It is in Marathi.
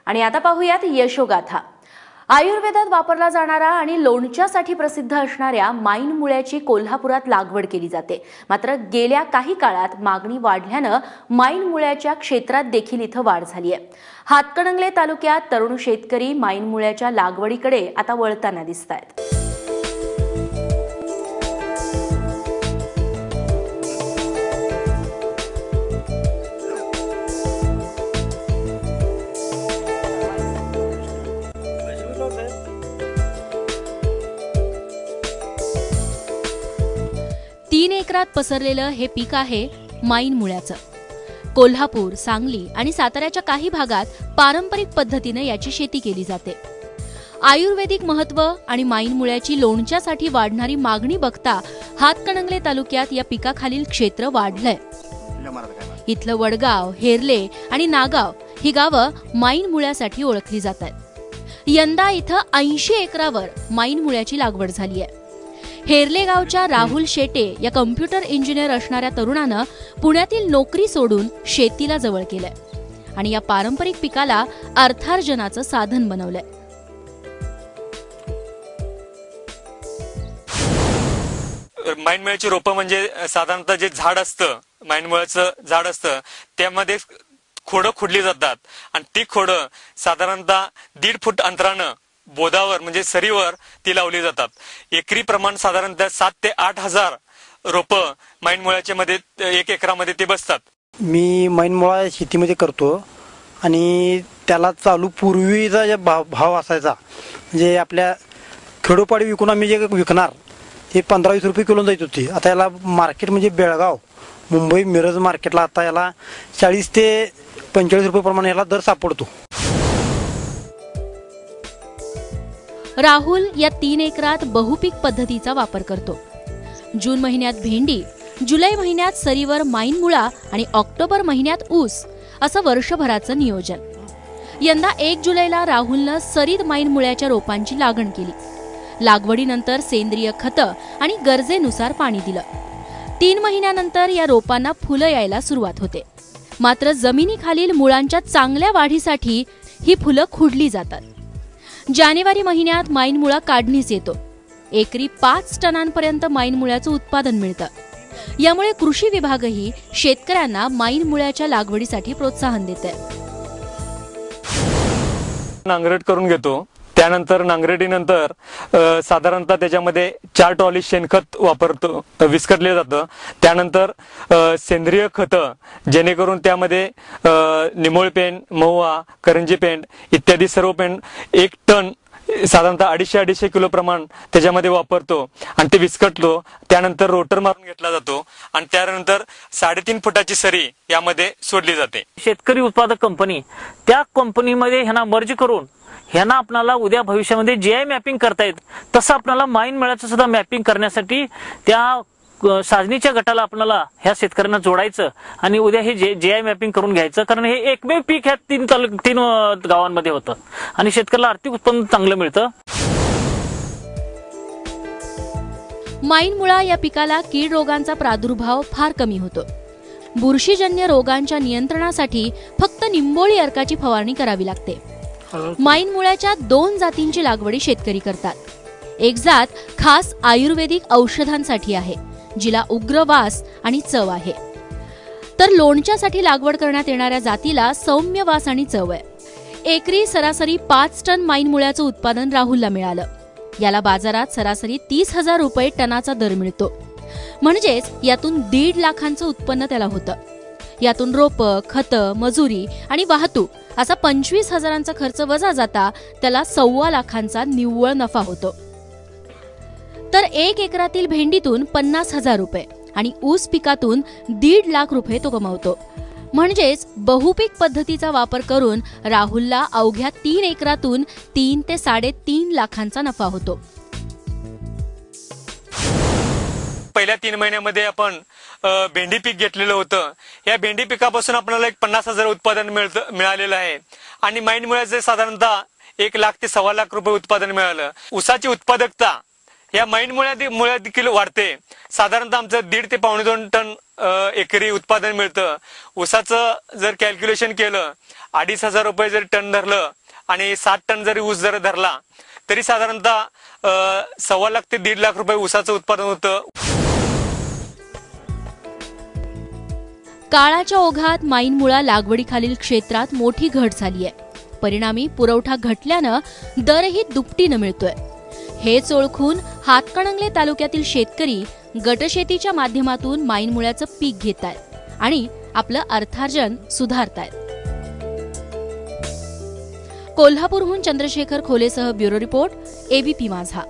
आणि आता पाहूयात यशोगाथा। आयुर्वेदात वापरला जाणारा आणि लोणच्यासाठी प्रसिद्ध असणाऱ्या माईन मुळ्याची कोल्हापुरात लागवड केली जाते। मात्र गेल्या काही काळात मागणी वाढल्याने माईन मुळ्याच्या क्षेत्रात देखील इथं वाढ झाली आहे। हातकणंगले तालुक्यात तरुण शेतकरी माईन मुळ्याच्या लागवडीकडे आता वळताना दिसतायत। 3 एकरात पसरलेलं हे पीक आहे माईन मुळ्याचं। कोल्हापूर, सांगली आणि साताऱ्याच्या काही भागात पारंपरिक पद्धतीने याची शेती केली जाते। आयुर्वेदिक महत्त्व आणि माईन मुळ्याची लोणच्यासाठी वाढणारी मागणी बघता हातकणंगले तालुक्यात या पिकाखालील क्षेत्र वाढलंय। इथलं वडगाव, हेरले आणि नागाव ही गावं माईन मुळ्यासाठी ओळखली जातात। यंदा इथं 80 एकरावर माईन मुळ्याची लागवड झाली आहे। हेरले गावच्या राहुल शेटे या कॉम्प्युटर इंजिनियर असणाऱ्या तरुणानं पुण्यातील नोकरी सोडून शेतीला जवळ केलंय आणि या पारंपरिक पिकाला अर्थार्जनाचं साधन बनवलंय। माईन मुळ्याची रोपं म्हणजे साधारणतः जे झाड असतं, माईन मुळ्याचं झाड असतं त्यामध्ये खोडं खुडली जातात आणि ती खोडं साधारणतः 1.5 फूट अंतरानं बोधावर म्हणजे सरीवर ती लावली जातात। एकरी प्रमाण साधारणतः 7 ते 8 हजार रोपं माईन मुळ्याच्या मध्ये 1 एकरामध्ये ते बसतात। मी माईन मुळा शेतीमध्ये करतो आणि त्याला चालू पूर्वीचा जे भाव असायचा म्हणजे आपल्या खेडोपाडी विकून आम्ही जे विकणार ते 15-20 रुपये किलो जात होती। आता याला मार्केट म्हणजे बेळगाव, मुंबई, मिरज मार्केटला आता याला 40 ते 45 रुपये प्रमाणे याला दर सापडतो। राहुल या 3 एकरात बहुपीक पद्धतीचा वापर करतो। जून महिन्यात भेंडी, जुलै महिन्यात सरीवर माईन मुळा आणि ऑक्टोबर महिन्यात ऊस असं वर्षभराचं नियोजन। यंदा 1 जुलैला राहुलनं सरीत माईन मुळ्याच्या रोपांची लागण केली। लागवडीनंतर सेंद्रिय खतं आणि गरजेनुसार पाणी दिलं। 3 महिन्यानंतर या रोपांना फुलं यायला सुरुवात होते। मात्र जमिनीखालील मुळांच्या चांगल्या वाढीसाठी ही फुलं खुडली जातात। जानेवारी महिन्यात माईन मुळा काढणीस येतो। एकरी 5 टनांपर्यंत माईन मुळ्याचं उत्पादन मिळतं। यामुळे कृषी विभागही शेतकऱ्यांना माईन मुळ्याच्या लागवडीसाठी प्रोत्साहन देते। नांगरट करून घेतो, त्यानंतर नांगरटीनंतर साधारणतः त्याच्यामध्ये 4 ट्रॉली शेणखत वापरतो, विस्कटले जातं। त्यानंतर सेंद्रिय खतं जेणेकरून त्यामध्ये निमोळ पेंड, महुआ, करंजी पेंड इत्यादी सर्व पेंड 1 टन साधारणतः 250 किलो प्रमाण त्याच्यामध्ये वापरतो आणि ते विस्कटतो। त्यानंतर रोटर मारून घेतला जातो आणि त्यानंतर 3.5 फुटाची सरी यामध्ये सोडली जाते। शेतकरी उत्पादक कंपनी त्या कंपनीमध्ये ह्यांना मर्ज करून ह्यांना आपल्याला उद्या भविष्यामध्ये जीआय मॅपिंग करता येत, तसं आपल्याला माईन मुळ्याचं सुद्धा मॅपिंग करण्यासाठी त्या साजनीच्या गटाला आपल्याला ह्या शेतकऱ्यांना जोडायचं आणि उद्या हे जीआय मॅपिंग करून घ्यायचं। कारण हे एकमेव पीक ह्या 3 गावांमध्ये होतं आणि शेतकऱ्याला आर्थिक उत्पन्न चांगलं मिळतं। माईन मुळा या पिकाला कीड रोगांचा प्रादुर्भाव फार कमी होतो। बुरशीजन्य रोगांच्या नियंत्रणासाठी फक्त निंबोळी अर्काची फवारणी करावी लागते। माईन मुळ्याच्या 2 जातींची लागवडी शेतकरी करतात। एक जात खास आयुर्वेदिक औषधांसाठी आहे, जिला उग्र वास आणि चव आहे, तर लोणच्यासाठी लागवड करण्यात येणाऱ्या जातीला सौम्य वास आणि चव आहे। एकरी सरासरी 5 टन माईन मुळ्याचं उत्पादन राहुलला मिळालं। याला बाजारात सरासरी 30,000 रुपये टनाचा दर मिळतो, म्हणजेच यातून 1.5 लाखांचं उत्पन्न त्याला होतं। यातून रोपं, खतं, मजुरी आणि वाहतूक असा 25,000चा खर्च वजा जाता त्याला 1.25 लाखांचा निव्वळ नफा होतो। तर 1 एकरातील भेंडीतून 50,000 रुपये आणि ऊस पिकातून 1.5 लाख रुपये तो कमावतो। म्हणजेच बहुपीक पद्धतीचा वापर करून राहुलला अवघ्या 3 एकरातून 3 ते 3.5 लाखांचा नफा होतो। पहिल्या 3 महिन्यामध्ये आपण भेंडी पीक घेतलेलं होतं। या भेंडी पिकापासून आपल्याला 50,000 उत्पादन मिळालेलं आहे आणि माईन मुळ्याचे साधारणतः 1 लाख ते 1.25 लाख रुपये उत्पादन मिळालं। ऊसाची उत्पादकता या माईन मुळ्या देखील वाढते। साधारणतः आमचं 1.5 ते 2.25 टन एकरी उत्पादन मिळतं। ऊसाचं जर कॅल्क्युलेशन केलं 2,500 रुपये जरी टन धरलं आणि 7 टन जरी ऊस जर धरला तरी साधारणतः 1.25 लाख ते 1.5 लाख रुपये ऊसाचं उत्पादन होतं. काळाच्या ओघात माईनमुळा लागवडीखालील क्षेत्रात मोठी घट झाली आहे. परिणामी पुरवठा घटल्यानं दरही दुपटीनं मिळतोय. हेच ओळखून हातकणंगले तालुक्यातील शेतकरी गटशेतीच्या माध्यमातून माईनमुळ्याचं पीक घेतायत आणि आपलं अर्थार्जन सुधारतायत. कोल्हापूरहून चंद्रशेखर खोलेसह ब्युरो रिपोर्ट, एबीपी माझा.